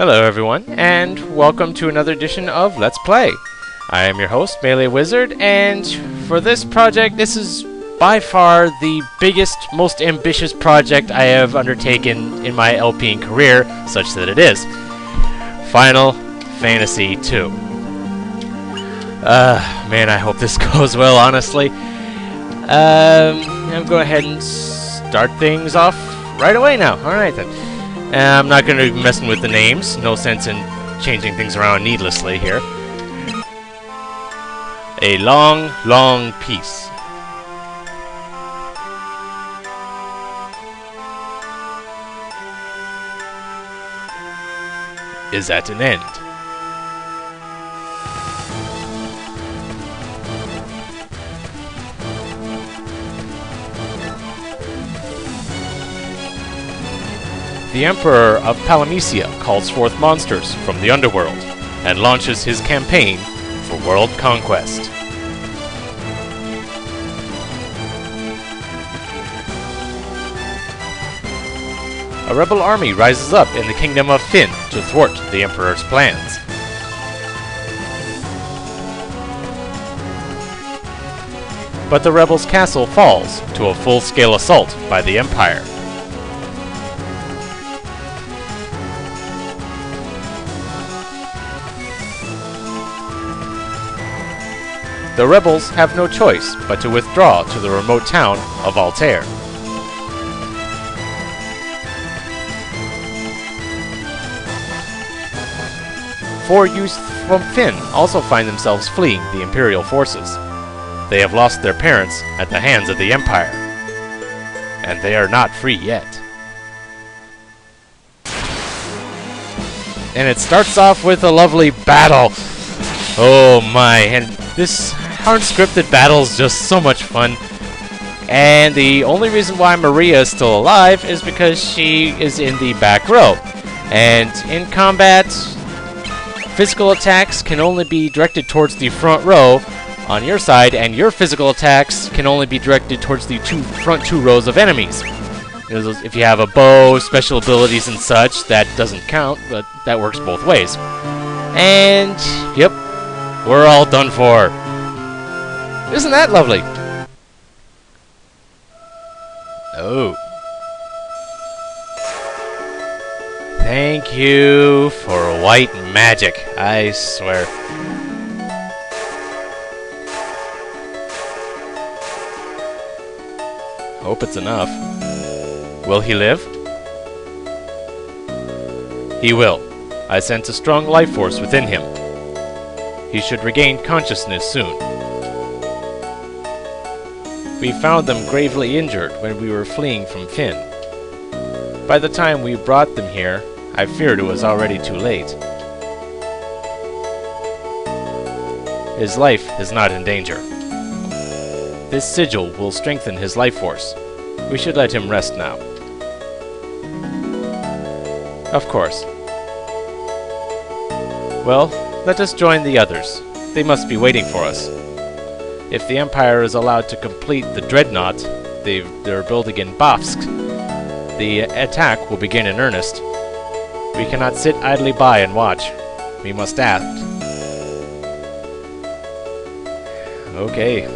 Hello everyone, and welcome to another edition of Let's Play. I am your host, MeleeWizard, and for this project, this is by far the biggest, most ambitious project I have undertaken in my LPing career, such that it is Final Fantasy II. Man, I hope this goes well, honestly. I'm going ahead and start things off right away now. Alright then. I'm not going to be messing with the names. No sense in changing things around needlessly here. A long, long peace. Is at an end. The Emperor of Palamecia calls forth monsters from the underworld and launches his campaign for world conquest. A rebel army rises up in the kingdom of Fynn to thwart the Emperor's plans. But the rebels' castle falls to a full-scale assault by the Empire. The rebels have no choice but to withdraw to the remote town of Altair. Four youths from Fynn also find themselves fleeing the Imperial forces. They have lost their parents at the hands of the Empire, and they are not free yet. And it starts off with a lovely battle. Oh my, and this unscripted battle is just so much fun. And the only reason why Maria is still alive is because she is in the back row. And in combat, physical attacks can only be directed towards the front row on your side, and your physical attacks can only be directed towards the front two rows of enemies. If you have a bow, special abilities and such, that doesn't count, but that works both ways. And, yep, we're all done for. Isn't that lovely? Oh. Thank you for white magic, I swear. Hope it's enough. Will he live? He will. I sense a strong life force within him. He should regain consciousness soon. We found them gravely injured when we were fleeing from Fynn. By the time we brought them here, I feared it was already too late. His life is not in danger. This sigil will strengthen his life force. We should let him rest now. Of course. Well, let us join the others. They must be waiting for us. If the Empire is allowed to complete the dreadnought they're building in Bafsk, the attack will begin in earnest. We cannot sit idly by and watch. We must act. Okay.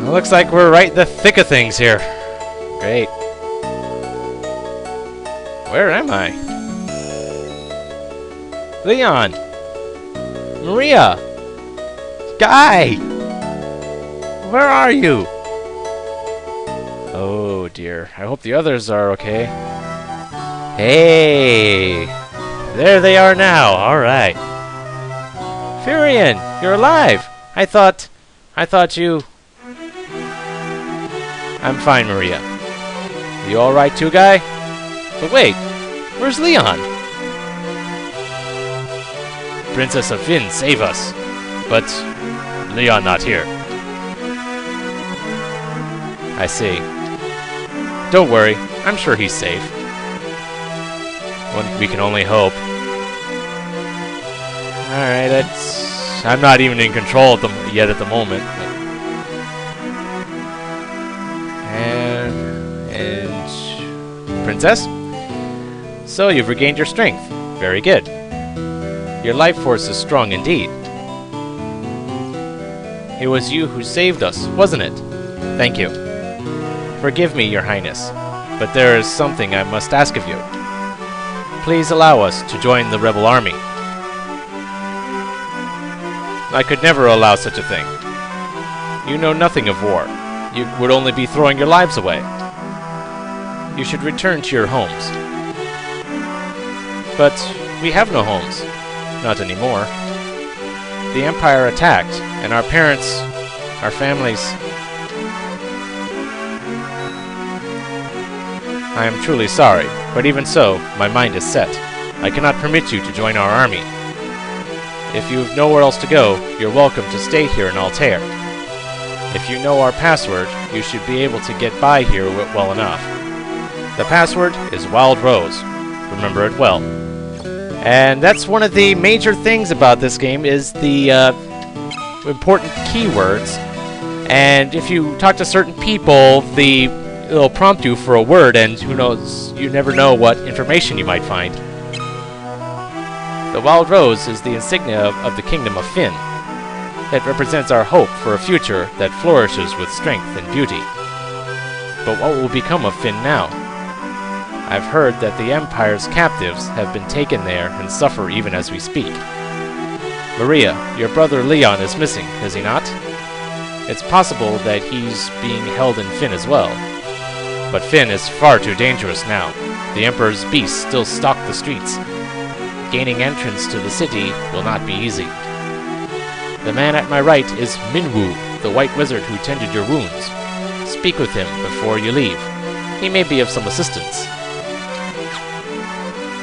Well, looks like we're right in the thick of things here. Great. Where am I? Leon! Maria! Guy! Where are you? Oh dear. I hope the others are okay. Hey! There they are now. Alright. Furion! You're alive! I thought you... I'm fine, Maria. You alright too, Guy? But wait, where's Leon? Princess of Fynn, save us. But Leon not here. I see. Don't worry, I'm sure he's safe. We can only hope. Alright, I'm not even in control yet at the moment. And Princess? So you've regained your strength. Very good. Your life force is strong indeed. It was you who saved us, wasn't it? Thank you. Forgive me, Your Highness, but there is something I must ask of you. Please allow us to join the rebel army. I could never allow such a thing. You know nothing of war. You would only be throwing your lives away. You should return to your homes. But we have no homes. Not anymore. The Empire attacked, and our parents, our families... I am truly sorry, but even so, my mind is set. I cannot permit you to join our army. If you have nowhere else to go, you're welcome to stay here in Altair. If you know our password, you should be able to get by here well enough. The password is Wild Rose. Remember it well. And that's one of the major things about this game, is the important keywords. And if you talk to certain people, it'll prompt you for a word, and who knows, you never know what information you might find. The Wild Rose is the insignia of the Kingdom of Finn. It represents our hope for a future that flourishes with strength and beauty. But what will become of Finn now? I've heard that the Empire's captives have been taken there and suffer even as we speak. Maria, your brother Leon is missing, is he not? It's possible that he's being held in Finn as well. But Finn is far too dangerous now. The Emperor's beasts still stalk the streets. Gaining entrance to the city will not be easy. The man at my right is Minwu, the white wizard who tended your wounds. Speak with him before you leave. He may be of some assistance.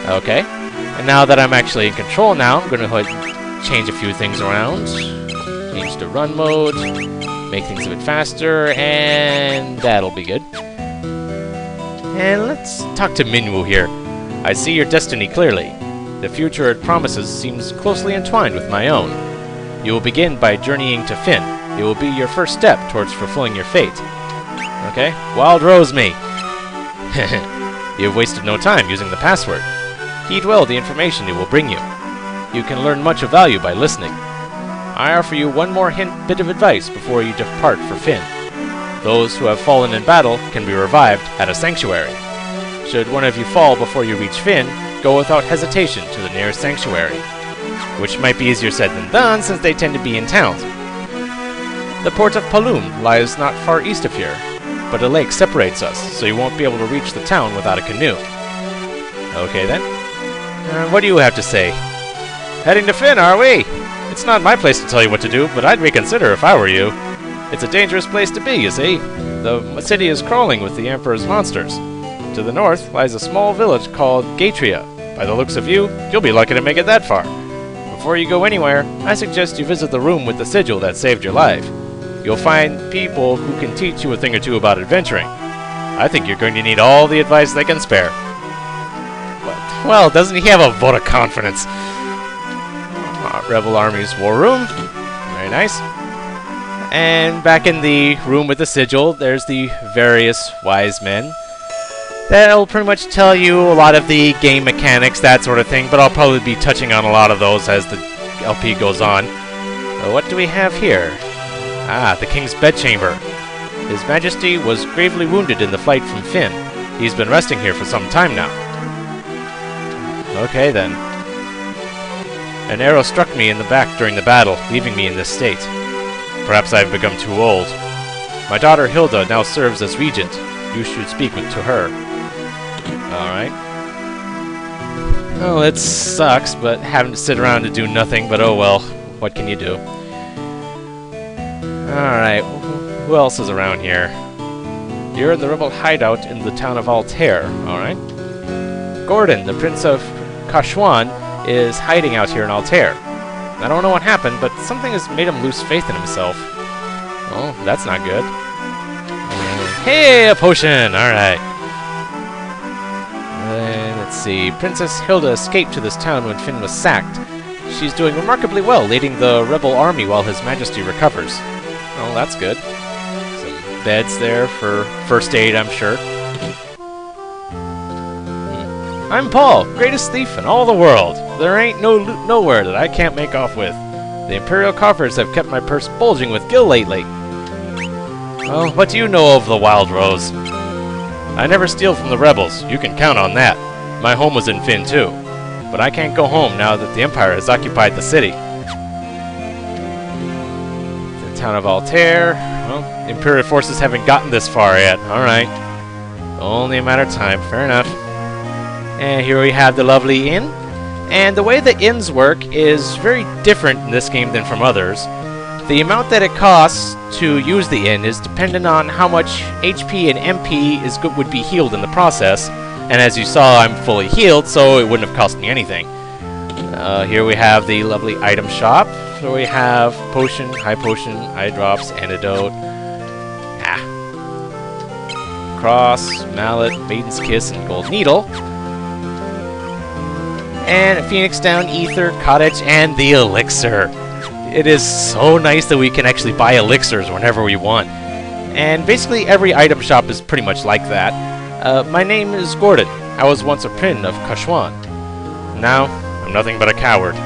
Okay. And now that I'm actually in control now, I'm going to change a few things around. Change the run mode. Make things a bit faster, and that'll be good. And let's talk to Minwu here. I see your destiny clearly. The future it promises seems closely entwined with my own. You will begin by journeying to Finn. It will be your first step towards fulfilling your fate. Okay, Wild Rose me. You have wasted no time using the password. Heed well the information it will bring you. You can learn much of value by listening. I offer you one more bit of advice before you depart for Finn. Those who have fallen in battle can be revived at a sanctuary. Should one of you fall before you reach Finn, go without hesitation to the nearest sanctuary. Which might be easier said than done, since they tend to be in towns. The port of Paloom lies not far east of here, but a lake separates us, so you won't be able to reach the town without a canoe. Okay then. What do you have to say? Heading to Finn, are we? It's not my place to tell you what to do, but I'd reconsider if I were you. It's a dangerous place to be, you see. The city is crawling with the Emperor's monsters. To the north lies a small village called Gatria. By the looks of you, you'll be lucky to make it that far. Before you go anywhere, I suggest you visit the room with the sigil that saved your life. You'll find people who can teach you a thing or two about adventuring. I think you're going to need all the advice they can spare. Well, doesn't he have a vote of confidence? Rebel Army's war room. Very nice. And back in the room with the sigil, there's the various wise men. That'll pretty much tell you a lot of the game mechanics, that sort of thing, but I'll probably be touching on a lot of those as the LP goes on. What do we have here? Ah, the King's bedchamber. His Majesty was gravely wounded in the fight from Finn. He's been resting here for some time now. Okay then. An arrow struck me in the back during the battle, leaving me in this state. Perhaps I've become too old. My daughter Hilda now serves as regent. You should speak to her. Alright. Oh, it sucks, but having to sit around to do nothing, but oh well. What can you do? Alright, who else is around here? You're in the rebel hideout in the town of Altair, alright? Gordon, the Prince of Kashwan, is hiding out here in Altair. I don't know what happened, but something has made him lose faith in himself. Oh, that's not good. Hey, a potion! Alright. Let's see. Princess Hilda escaped to this town when Finn was sacked. She's doing remarkably well, leading the rebel army while His Majesty recovers. Oh, that's good. Some beds there for first aid, I'm sure. I'm Paul, greatest thief in all the world. There ain't no loot nowhere that I can't make off with. The Imperial coffers have kept my purse bulging with gil lately. Well, what do you know of the Wild Rose? I never steal from the rebels, you can count on that. My home was in Fynn too. But I can't go home now that the Empire has occupied the city. The town of Altair. Well, the Imperial forces haven't gotten this far yet. Alright. Only a matter of time, fair enough. And here we have the lovely inn. And the way the inns work is very different in this game than from others. The amount that it costs to use the inn is dependent on how much HP and MP would be healed in the process. And as you saw, I'm fully healed, so it wouldn't have cost me anything. Here we have the lovely item shop. So we have potion, eye drops, antidote. Cross, mallet, maiden's kiss, and gold needle. And Phoenix Down, Ether, Cottage, and the Elixir. It is so nice that we can actually buy elixirs whenever we want. And basically every item shop is pretty much like that. My name is Gordon. I was once a prin of Kashwan. Now, I'm nothing but a coward.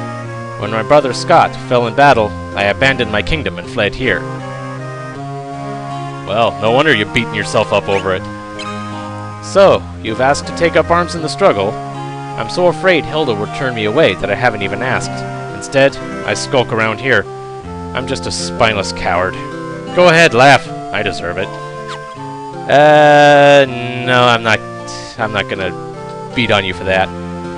When my brother Scott fell in battle, I abandoned my kingdom and fled here. Well, no wonder you're beating yourself up over it. So, you've asked to take up arms in the struggle. I'm so afraid Hilda would turn me away that I haven't even asked. Instead, I skulk around here. I'm just a spineless coward. Go ahead, laugh. I deserve it. No, I'm not gonna beat on you for that.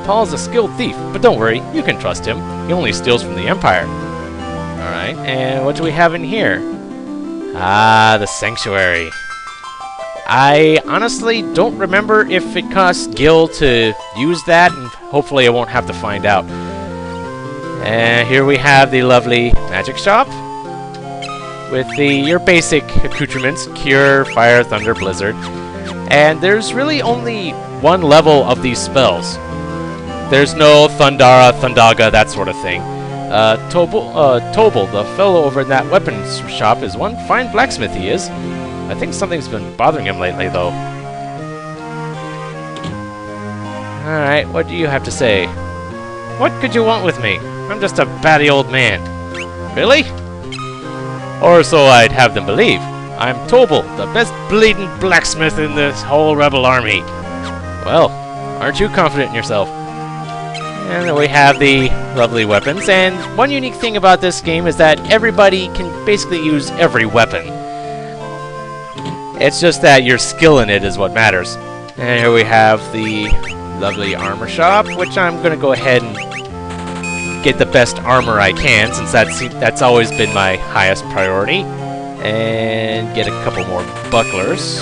Paul's a skilled thief, but don't worry, you can trust him. He only steals from the Empire. Alright, and what do we have in here? Ah, the Sanctuary. I honestly don't remember if it costs gil to use that, and hopefully I won't have to find out. And here we have the lovely magic shop with your basic accoutrements: Cure, Fire, Thunder, Blizzard. And there's really only one level of these spells. There's no Thundara, Thundaga, that sort of thing. Tobal, the fellow over in that weapons shop, is one fine blacksmith he is. I think something's been bothering him lately, though. Alright, what do you have to say? What could you want with me? I'm just a batty old man. Really? Or so I'd have them believe. I'm Tobal, the best bleeding blacksmith in this whole rebel army. Well, aren't you confident in yourself? And then we have the lovely weapons, and one unique thing about this game is that everybody can basically use every weapon. It's just that your skill in it is what matters. And here we have the lovely armor shop, which I'm going to go ahead and get the best armor I can, since that's always been my highest priority. And get a couple more bucklers.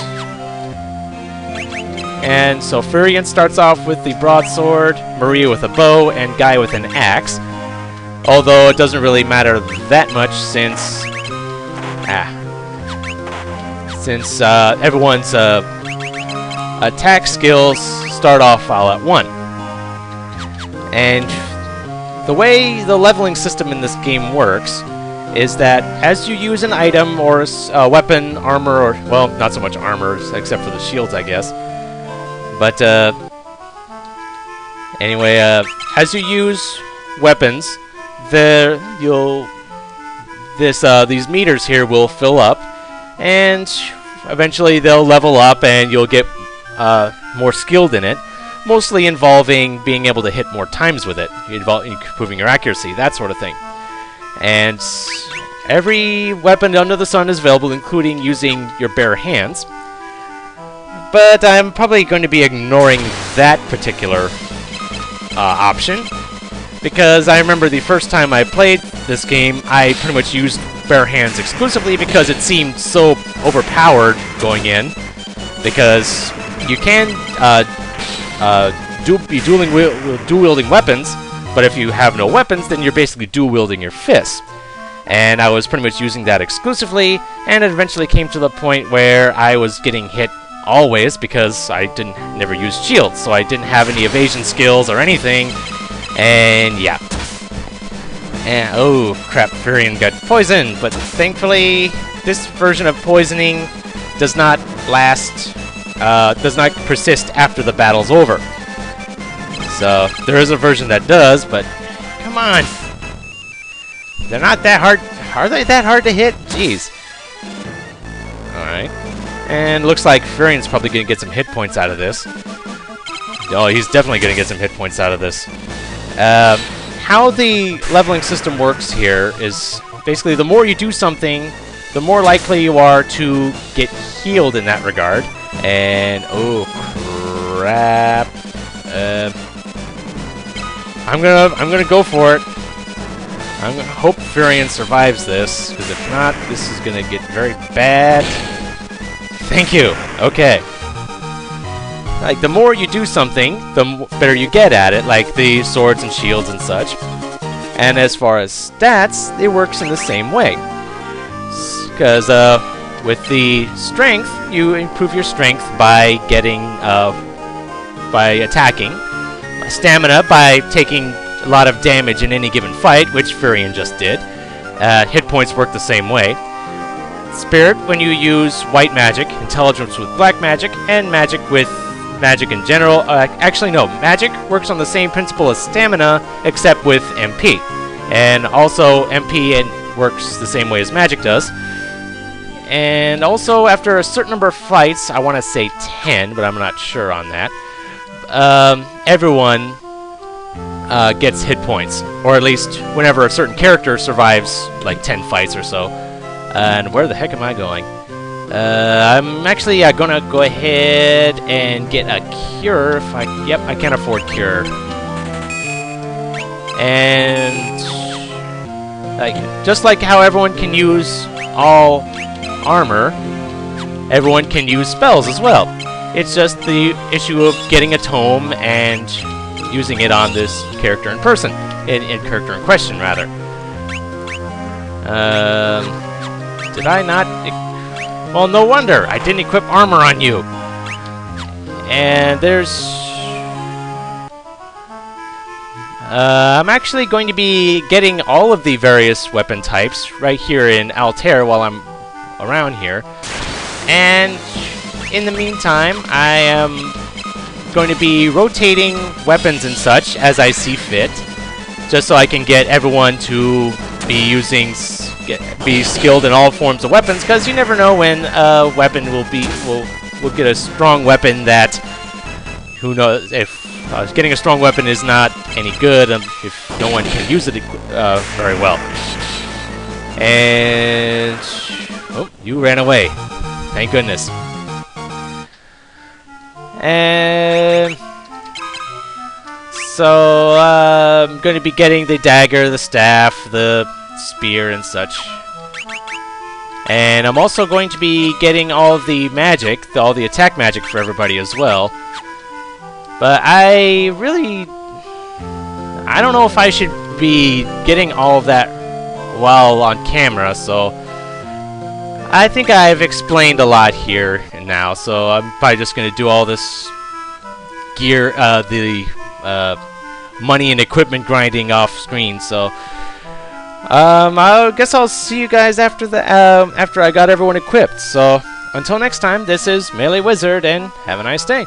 And so Furion starts off with the broadsword, Maria with a bow, and Guy with an axe. Although it doesn't really matter that much since everyone's attack skills start off all at one. And the way the leveling system in this game works is that as you use an item or a weapon, armor, or, well, not so much armor, except for the shields, I guess. But, anyway, as you use weapons, these meters here will fill up, and eventually they'll level up and you'll get more skilled in it, mostly involving being able to hit more times with it, improving your accuracy, that sort of thing. And every weapon under the sun is available, including using your bare hands. But I'm probably going to be ignoring that particular option, because I remember the first time I played this game, I pretty much used bare hands exclusively because it seemed so overpowered going in, because you can be dual-wielding weapons, but if you have no weapons, then you're basically dual-wielding your fists. And I was pretty much using that exclusively, and it eventually came to the point where I was getting hit always because I never used shields, so I didn't have any evasion skills or anything, and yeah. And oh crap, Furion got poisoned, but thankfully this version of poisoning does not persist after the battle's over. So there is a version that does, but come on. They're not that hard. Are they that hard to hit? Jeez. Alright. And looks like Furion's probably going to get some hit points out of this. Oh, he's definitely going to get some hit points out of this. How the leveling system works here is basically the more you do something, the more likely you are to get healed in that regard. And oh crap! I'm gonna go for it. I'm gonna hope Furion survives this, because if not, this is gonna get very bad. Thank you. Okay. Like, the more you do something, the better you get at it, like the swords and shields and such. And as far as stats, it works in the same way. Because with the strength, you improve your strength by getting, by attacking. Stamina by taking a lot of damage in any given fight, which Furion just did. Hit points work the same way. Spirit, when you use white magic. Intelligence with black magic. And magic with magic in general. Actually, no. Magic works on the same principle as stamina, except with MP. And also, MP works the same way as magic does. And also, after a certain number of fights, I want to say 10, but I'm not sure on that, everyone gets hit points. Or at least, whenever a certain character survives, like 10 fights or so. And where the heck am I going? I'm actually gonna go ahead and get a cure if I... Yep, I can afford cure. And... just like how everyone can use all armor, everyone can use spells as well. It's just the issue of getting a tome and using it on this character in person. In character in question, rather. Did I not... Well, no wonder. I didn't equip armor on you. And there's... I'm actually going to be getting all of the various weapon types right here in Altair while I'm around here. And in the meantime, I am going to be rotating weapons and such as I see fit, just so I can get everyone to be be skilled in all forms of weapons, because you never know when a weapon will get a strong weapon that, who knows, if getting a strong weapon is not any good if no one can use it very well. And oh, you ran away. Thank goodness. And so I'm going to be getting the dagger, the staff, the spear, and such. And I'm also going to be getting all of the magic, all the attack magic for everybody as well. But I don't know if I should be getting all of that while on camera, so I think I've explained a lot here and now, so I'm probably just going to do all this gear, the money and equipment grinding off screen, so I guess I'll see you guys after I got everyone equipped. So until next time, this is MeleeWizard, and have a nice day.